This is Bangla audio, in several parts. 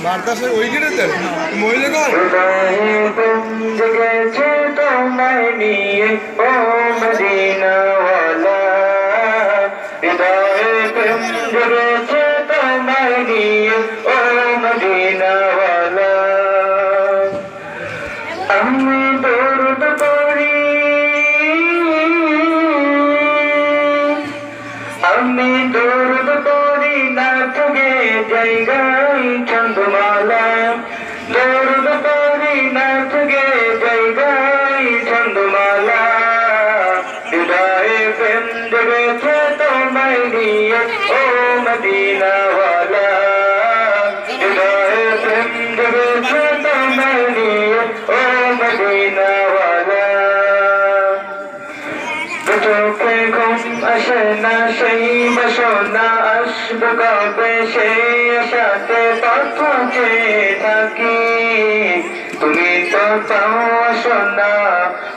বার্তাসে ওই গেটেতে মহিলাগণ গেছে তোমায় নিয়ে ও মদিনাওয়ালা হৃদয়ে প্রেম জেগেছে তোমায় নিয়ে ও মদিনাওয়ালা আমি দরুদ পড়ি আমি দরুদ পড়ি না তুগে জায়গায় চন্দ্রমালা দরুদ পড়ি না তুগে জায়গায় চন্দ্রমালা হৃদয়ে প্রেম জেগেছে তোমায় নিয়ে ও মদিনাওয়ালা হৃদয়ে প্রেম জেগেছে তোমায় নিয়ে ও মদিনাওয়ালা চোখে ঘুম আসে না সেই বাসনা আসবে কবে সেই আশাতে পথ চেয়ে থাকি তুমি তো পাও আসো না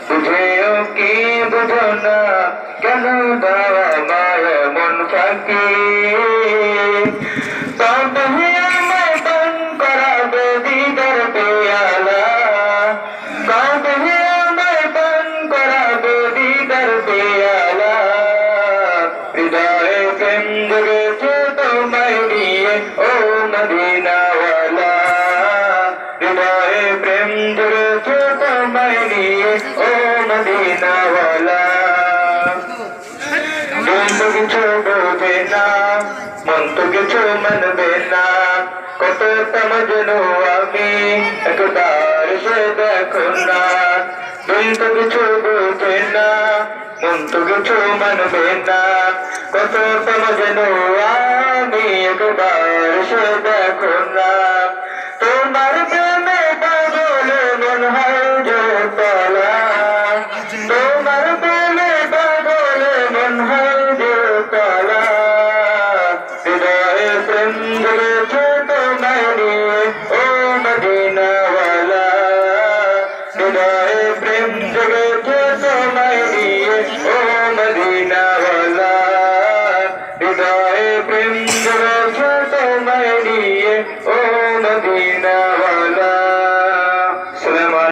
বুঝেও কি বুঝো না কেন দাও আমার মন ফাঁকি তবে আমায় পান করাবে দিদার পেয়ালা তবে আমায় পান করাবে দিদার পেয়ালা হৃদয়ে প্রেম জেগেছে তোমায় নিয়ে ও মদিনাওয়ালা হৃদয়ে প্রেম জেগেছে তোমায় নিয়ে ও মদিনাওয়ালা দিল তো কিছু বলবে না মন তো কিছু মানবে না কত মজনু আমি একবার সে দেখো না দিল তো কিছু বলবে না মন তো কিছু মানবে না কত মজনু আমি একবার সে দেখো না তোমার প্রেমে পাগল মন হয় জোতলা তোমার প্রেমে পাগল মন হয় জোতলা হৃদয়ে প্রেম জেগেছে তোমায় নিয়ে ও মদিনাওয়ালা হৃদয়ে প্রেম জেগেছে তোমায় নিয়ে ও মদিনাওয়ালা হৃদয়ে প্রেম জেগেছে তোমায় নিয়ে ও মদিনাওয়ালা